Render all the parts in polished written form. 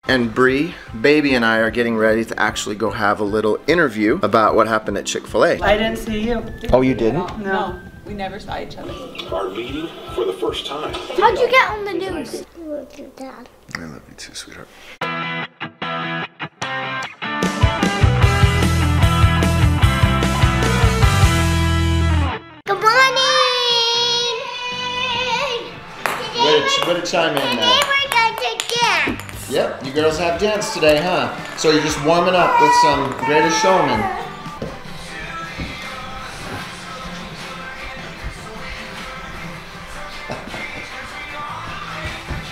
And Baby and I are getting ready to actually go have a little interview about what happened at Chick-fil-A. I didn't see you. Oh, you didn't? No. We never saw each other. Our meeting for the first time. How'd you get on the news? I love you, Dad. I love you too, sweetheart. Good morning! Way to chime in Today now. we're going to dance. Yep, you girls have dance today, huh? So you're just warming up with some Greatest Showman.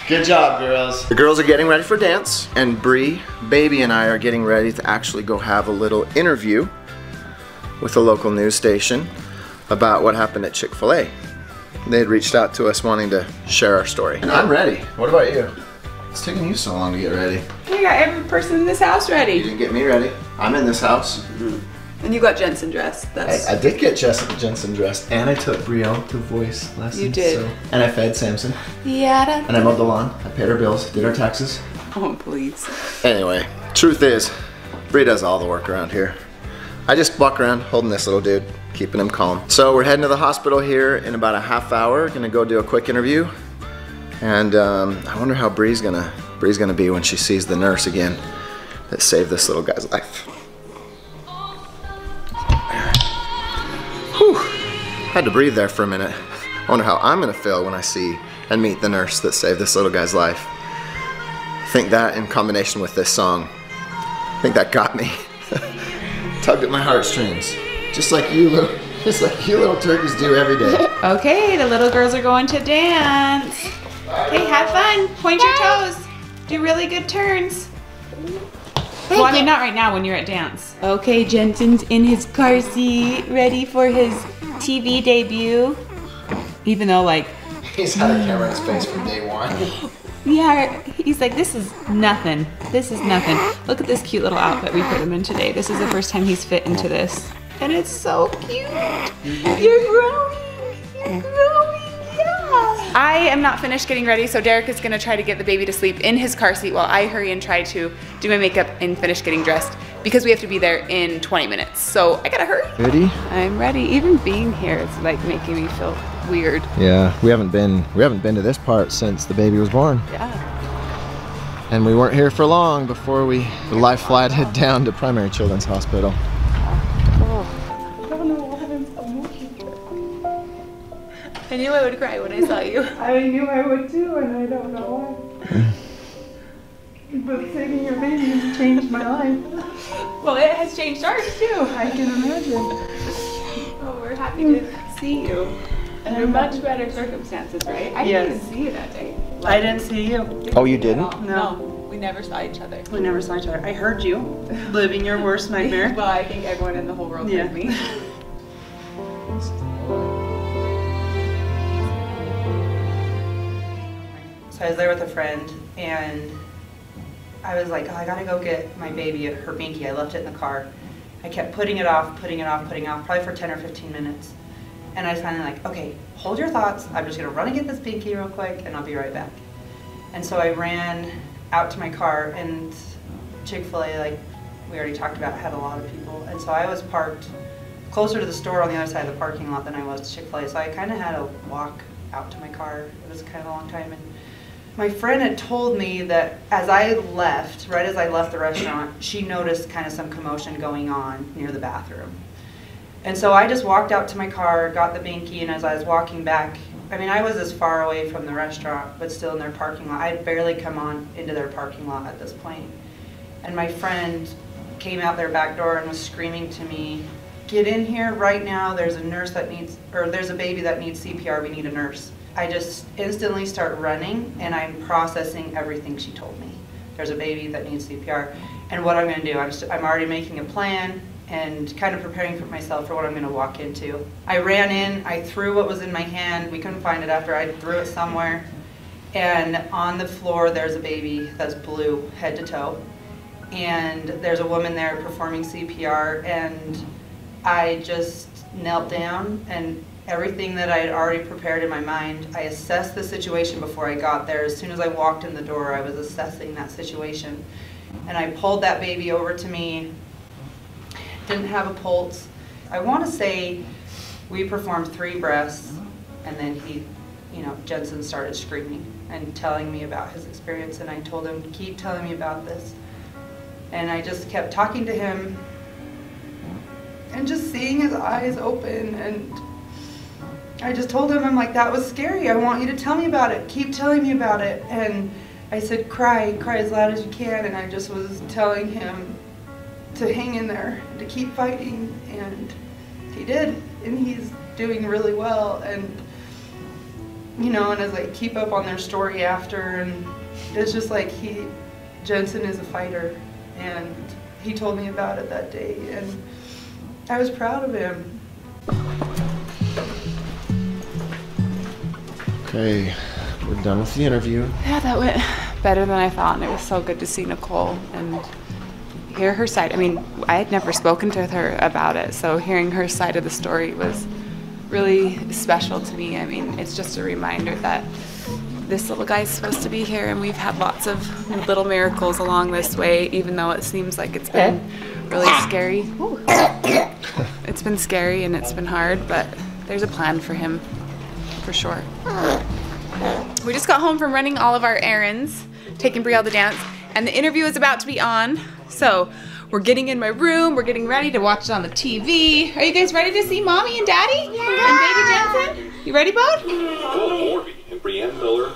Good job, girls. The girls are getting ready for dance, and Baby and I are getting ready to actually go have a little interview with a local news station about what happened at Chick-fil-A. They had reached out to us wanting to share our story. And I'm ready. What about you? It's taking you so long to get ready. We got every person in this house You ready. didn't get me ready. I'm in this house. And you got Jensen dressed. That's I did get Jensen dressed, and I took Brielle to voice lessons. You did. So, and I fed Samson, yeah. and I mowed the lawn. I paid our bills, did our taxes. Oh, please. Anyway, truth is, Brie does all the work around here. I just walk around holding this little dude, keeping him calm. So we're heading to the hospital here in about a half hour. Gonna go do a quick interview. And I wonder how Brie's gonna be when she sees the nurse again that saved this little guy's life. Whew, had to breathe there for a minute. I wonder how I'm gonna feel when I see and meet the nurse that saved this little guy's life. I think that in combination with this song, I think that got me. Tugged at my heartstrings. Just like you little turkeys do every day. Okay, the little girls are going to dance. Okay, have fun. Point your toes. Do really good turns. Well, I mean, not right now when you're at dance. Okay, Jensen's in his car seat, ready for his TV debut. Even though, like, He's had a camera in his face from day one. yeah, he's like, this is nothing. This is nothing. Look at this cute little outfit we put him in today. This is the first time he's fit into this. And it's so cute. You're growing. You're growing. Yeah. I am not finished getting ready, so Derek is gonna try to get the baby to sleep in his car seat while I hurry and try to do my makeup and finish getting dressed because we have to be there in 20 minutes. So I gotta hurry. Ready? I'm ready. Even being here is like making me feel weird. Yeah, we haven't been to this part since the baby was born. Yeah. And we weren't here for long before the live flight head down to Primary Children's Hospital. I don't know why I'm so emotional. I knew I would cry when I saw you. I knew I would too, and I don't know why. But saving your baby has changed my life. Well, it has changed ours too. I can imagine. Oh, we're happy to see you under much better circumstances, right? I didn't even see you that day. I didn't see you. Oh, you didn't? No, we never saw each other. We never saw each other. I heard you living your worst nightmare. Well, I think everyone in the whole world Yeah. heard me. So I was there with a friend, and I was like, oh, I gotta go get my baby her binky. I left it in the car. I kept putting it off, probably for 10 or 15 minutes. And I was finally like, okay, hold your thoughts. I'm just gonna run and get this binky real quick, and I'll be right back. And so I ran out to my car, and Chick-fil-A, like we already talked about, had a lot of people. And so I was parked closer to the store on the other side of the parking lot than I was to Chick-fil-A. So I kind of had to walk out to my car. It was kind of a long time. And my friend had told me that as I left, right as I left the restaurant, she noticed kind of some commotion going on near the bathroom. And so I just walked out to my car, got the binky, and as I was walking back, I mean, I was as far away from the restaurant, but still in their parking lot. I'd barely come on into their parking lot at this point. And my friend came out their back door and was screaming to me, get in here right now, there's a nurse that needs, or there's a baby that needs CPR, we need a nurse. I just instantly start running, and I'm processing everything she told me. There's a baby that needs CPR, and what I'm gonna do, I'm already making a plan and kind of preparing for myself for what I'm gonna walk into. I ran in, I threw what was in my hand, we couldn't find it after I threw it somewhere, and on the floor there's a baby that's blue head to toe, and there's a woman there performing CPR, and I just knelt down and everything that I had already prepared in my mind. I assessed the situation before I got there. As soon as I walked in the door, I was assessing that situation. And I pulled that baby over to me, didn't have a pulse. I want to say we performed 3 breaths, and then he, Jensen started screaming and telling me about his experience, and I told him, keep telling me about this. And I just kept talking to him and just seeing his eyes open, and I just told him, I'm like, that was scary. I want you to tell me about it. Keep telling me about it. And I said, cry as loud as you can. And I just was telling him to hang in there, to keep fighting. And he did. And he's doing really well. And, and as I keep up on their story after, and it's just like Jensen is a fighter. And he told me about it that day. And I was proud of him. Okay, we're done with the interview. Yeah, that went better than I thought, and it was so good to see Nicole and hear her side. I mean, I had never spoken to her about it, so hearing her side of the story was really special to me. I mean, it's just a reminder that this little guy's supposed to be here, and we've had lots of little miracles along this way, even though it seems like it's been really scary. It's been scary and it's been hard, but there's a plan for him. For sure. We just got home from running all of our errands, taking Brielle to dance, and the interview is about to be on. So we're getting in my room, we're getting ready to watch it on the TV. Are you guys ready to see Mommy and Daddy? Yeah. And Baby Jensen? You ready, Boden? Morby and BREMILL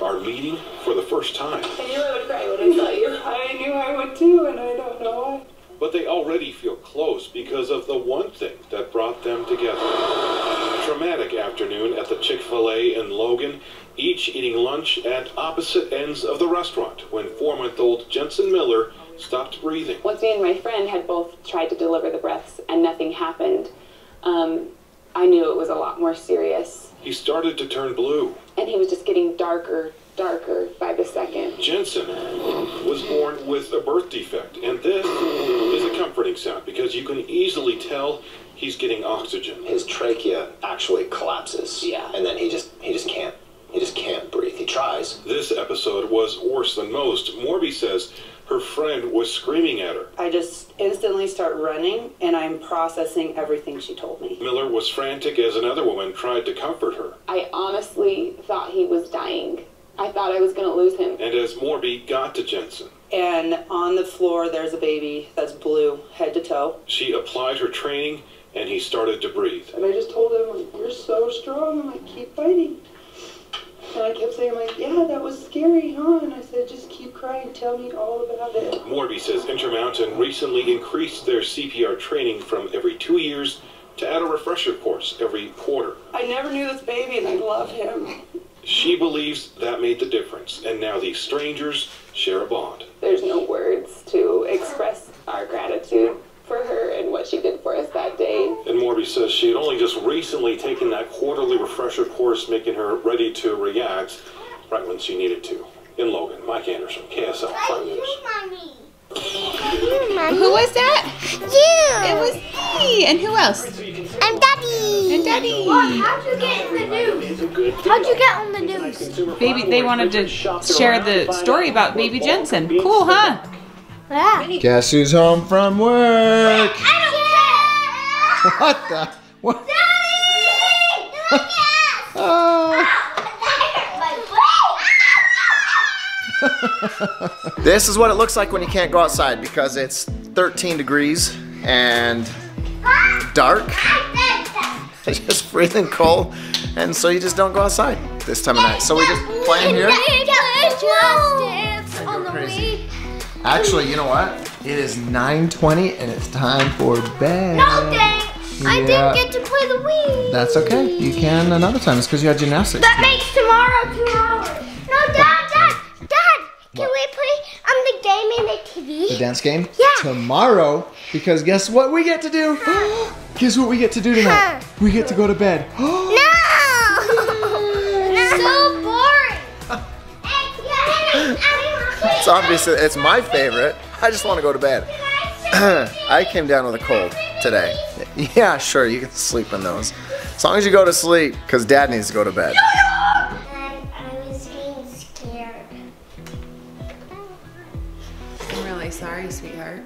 are meeting for the first time. I knew I would cry when I saw you. I knew I would too, and I don't know why. But they already feel close because of the one thing that brought them together. A dramatic afternoon at the Chick-fil-A in Logan, each eating lunch at opposite ends of the restaurant when 4-month-old Jensen Miller stopped breathing. Once me and my friend had both tried to deliver the breaths and nothing happened, I knew it was a lot more serious. He started to turn blue. And he was just getting darker by the second. Jensen was born with a birth defect, and this is a comforting sound because you can easily tell he's getting oxygen. His trachea actually collapses. Yeah. And then he just can't breathe. He tries. This episode was worse than most. Morby says her friend was screaming at her. I just instantly start running, and I'm processing everything she told me. Miller was frantic as another woman tried to comfort her. I honestly thought he was dying. I thought I was going to lose him. And as Morby got to Jensen, and on the floor there's a baby that's blue, head to toe. she applied her training, and he started to breathe. And I just told him, you're so strong. I'm like, keep fighting. And I kept saying, yeah, that was scary, huh? And I said, just keep crying, tell me all about it. Morby says Intermountain recently increased their CPR training from every 2 years to add a refresher course every quarter. I never knew this baby, and I love him. She believes that made the difference, and now these strangers share a bond. There's no words to express our gratitude for her and what she did for us that day. And Morby says she had only just recently taken that quarterly refresher course, making her ready to react right when she needed to. In Logan, Mike Anderson, KSL 5 News. Who was that? You! It was me. And who else? And Daddy! And Daddy. How'd you get in the news? How'd you get on the news? Baby, they wanted to share the story about Baby Jensen. Cool, huh? Yeah. Guess who's home from work? I don't care! What the? What? Daddy! Look This is what it looks like when you can't go outside because it's 13 degrees and dark. It's just freezing cold, and so you just don't go outside this time of night. So we just play in here. On the Wii. Actually, you know what? It is 9:20 and it's time for bed. No thanks. I didn't get to play the Wii. That's okay. You can another time. It's because you had gymnastics. That makes tomorrow 2 hours. No, Dad. Can we play the game in the TV? The dance game? Yeah. Tomorrow, because guess what we get to do? Guess what we get to do tonight? We get to go to bed. No! So boring. It's obvious that it's my favorite. I just want to go to bed. I came down with a cold today. Yeah, sure, you can sleep in those. As long as you go to sleep, because Dad needs to go to bed. I was getting scared. I'm really sorry, sweetheart.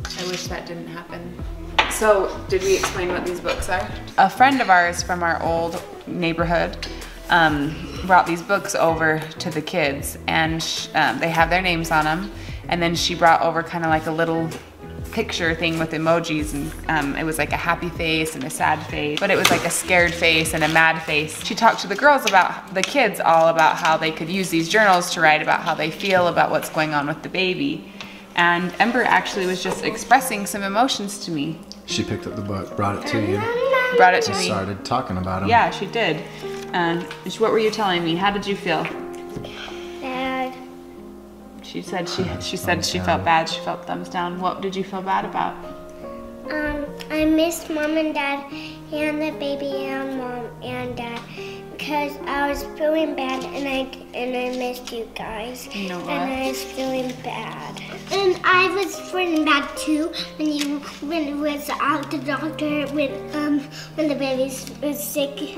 I wish that didn't happen. So, did we explain what these books are? A friend of ours from our old neighborhood brought these books over to the kids, and they have their names on them. And then she brought over kind of like a little picture thing with emojis, and it was like a happy face and a sad face, but it was like a scared face and a mad face. She talked to the girls about, the kids all about how they could use these journals to write about how they feel about what's going on with the baby. And Ember actually was just expressing some emotions to me. She picked up the book, brought it to you. Brought it to me. Started talking about them. Yeah, she did. And what were you telling me? How did you feel? Bad. She said she felt bad. She felt thumbs down. What did you feel bad about? I missed Mom and Dad and the baby and Mom and Dad because I was feeling bad and I missed you guys. You know what? And I was feeling bad. And I was feeling bad too when it was out the doctor when the baby was sick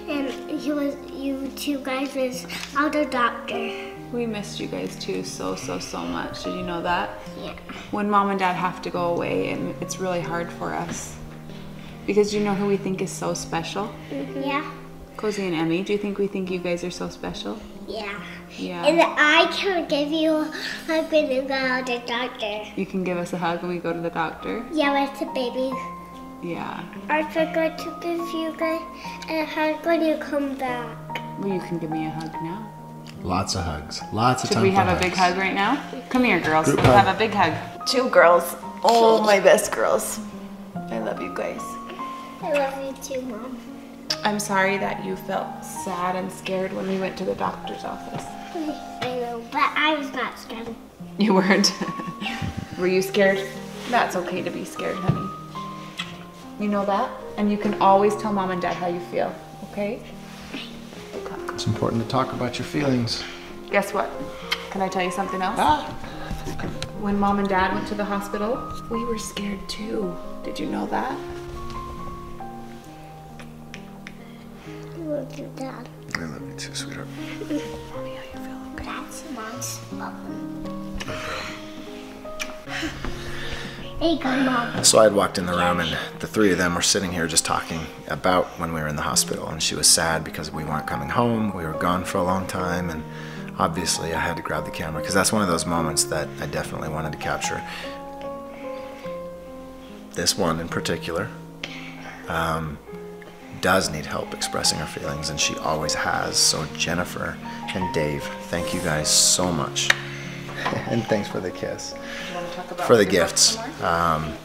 and you two guys was out the doctor. We missed you guys too so much. Did you know that? Yeah. When Mom and Dad have to go away, and it's really hard for us. Because you know who we think is so special? Mm-hmm. Yeah. Cosy and Emmy, do you think we think you guys are so special? Yeah. Yeah. And I can give you a hug when you go to the doctor. You can give us a hug when we go to the doctor? Yeah, with the baby. Yeah. I forgot to give you guys a hug when you come back. Well, you can give me a hug now. Lots of hugs. Lots of Should time we for have hugs. a big hug right now? Come here, girls. Group Let's hug. have a big hug. Two girls. Oh, my best girls. I love you guys. I love you too, Mom. I'm sorry that you felt sad and scared when we went to the doctor's office. I know, but I was not scared. You weren't? Were you scared? That's okay to be scared, honey. You know that? And you can always tell Mom and Dad how you feel, okay? It's important to talk about your feelings. Guess what? Can I tell you something else? When Mom and Dad went to the hospital, we were scared too. Did you know that? I love you, Dad. I love you too, sweetheart. Tell me how you feel, okay? That's Mom's phone. Hey, go, Mom. So I had walked in the room and the three of them were sitting here just talking about when we were in the hospital, and she was sad because we weren't coming home. We were gone for a long time, and obviously I had to grab the camera because that's one of those moments that I definitely wanted to capture. This one in particular does need help expressing her feelings, and she always has. So Jennifer and Dave, thank you guys so much. And thanks for the kiss. For the gifts.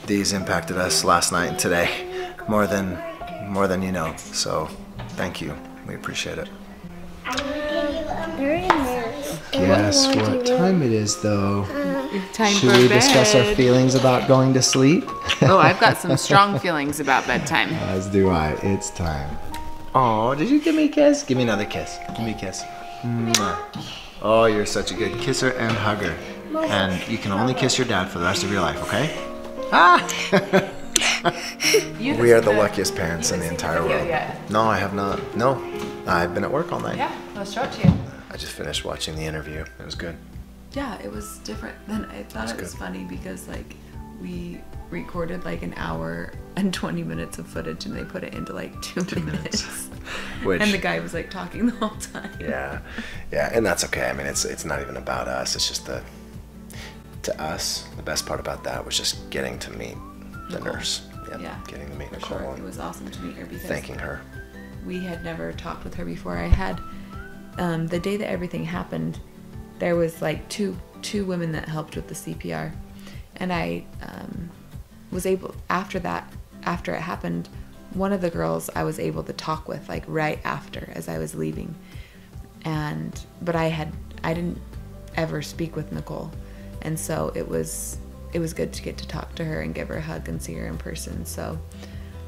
These impacted us last night and today more than you know. So thank you. We appreciate it. Guess what time it is though? Time Should for we bed. discuss our feelings about going to sleep? Oh, I've got some strong feelings about bedtime. As do I. It's time. Oh, did you give me a kiss? Give me another kiss. Give me a kiss. Mwah. Oh, you're such a good kisser and hugger. And you can only kiss your dad for the rest of your life, okay? We are the luckiest parents in the entire world. Yet. No, I have not. No, I've been at work all night. Yeah, let's show it to you. I just finished watching the interview. It was good. Yeah, it was different than I thought. It was funny because like we recorded like an hour and 20 minutes of footage and they put it into like 2 minutes. Which, and the guy was like talking the whole time. Yeah, and that's okay. I mean, it's not even about us. It's just to us, the best part about that was just getting to meet the nurse. Yeah, getting to meet Nicole. Sure. It was awesome to meet her because thanking her. We had never talked with her before. I had the day that everything happened, there was like two women that helped with the CPR, and I was able after it happened, one of the girls I was able to talk with like right after as I was leaving, but I didn't ever speak with Nicole, and so it was good to get to talk to her and give her a hug and see her in person. So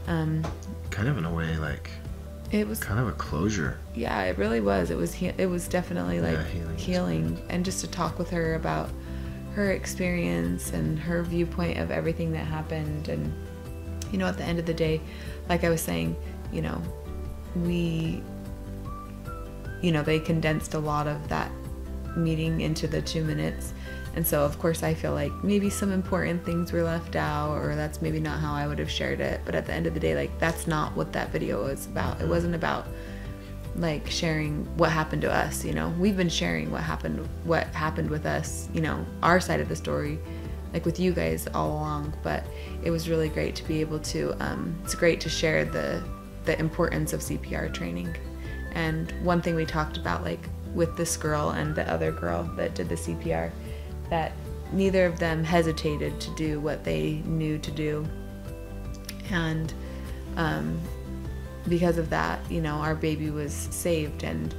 kind of in a way like it was kind of a closure. Yeah, it really was. It was definitely like healing. healing, and just to talk with her about her experience and her viewpoint of everything that happened. And you know, at the end of the day, like I was saying, you know, they condensed a lot of that meeting into the 2 minutes. And so of course I feel like maybe some important things were left out, or that's maybe not how I would have shared it. But at the end of the day, like, that's not what that video was about. It wasn't about like sharing what happened to us, you know. We've been sharing what happened with us, you know, our side of the story, like with you guys all along. But it was really great to be able to, it's great to share the importance of CPR training. And one thing we talked about, like with this girl and the other girl that did the CPR, that neither of them hesitated to do what they knew to do. And because of that, you know, our baby was saved. And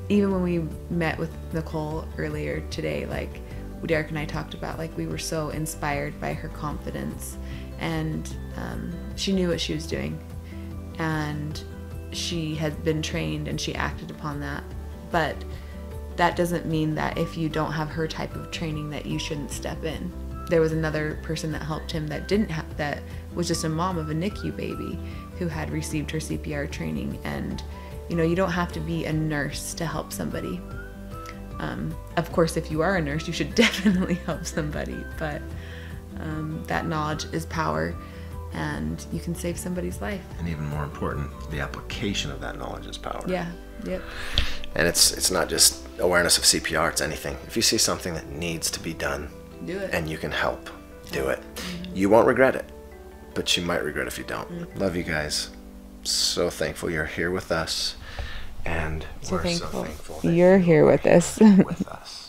even when we met with Nicole earlier today, like Derek and I talked about, like, we were so inspired by her confidence, and she knew what she was doing, and she had been trained and she acted upon that. But that doesn't mean that if you don't have her type of training that you shouldn't step in. There was another person that helped him that didn't have, that was just a mom of a NICU baby who had received her CPR training. And you know, you don't have to be a nurse to help somebody. Of course, if you are a nurse, you should definitely help somebody, but that knowledge is power, and you can save somebody's life. And even more important, the application of that knowledge is power. Yeah, yep. And it's not just awareness of CPR, it's anything. If you see something that needs to be done, do it. And you can help, do it. You won't regret it, but you might regret if you don't. Love you guys. So thankful you're here with us, and we're so thankful you're here with us. with us.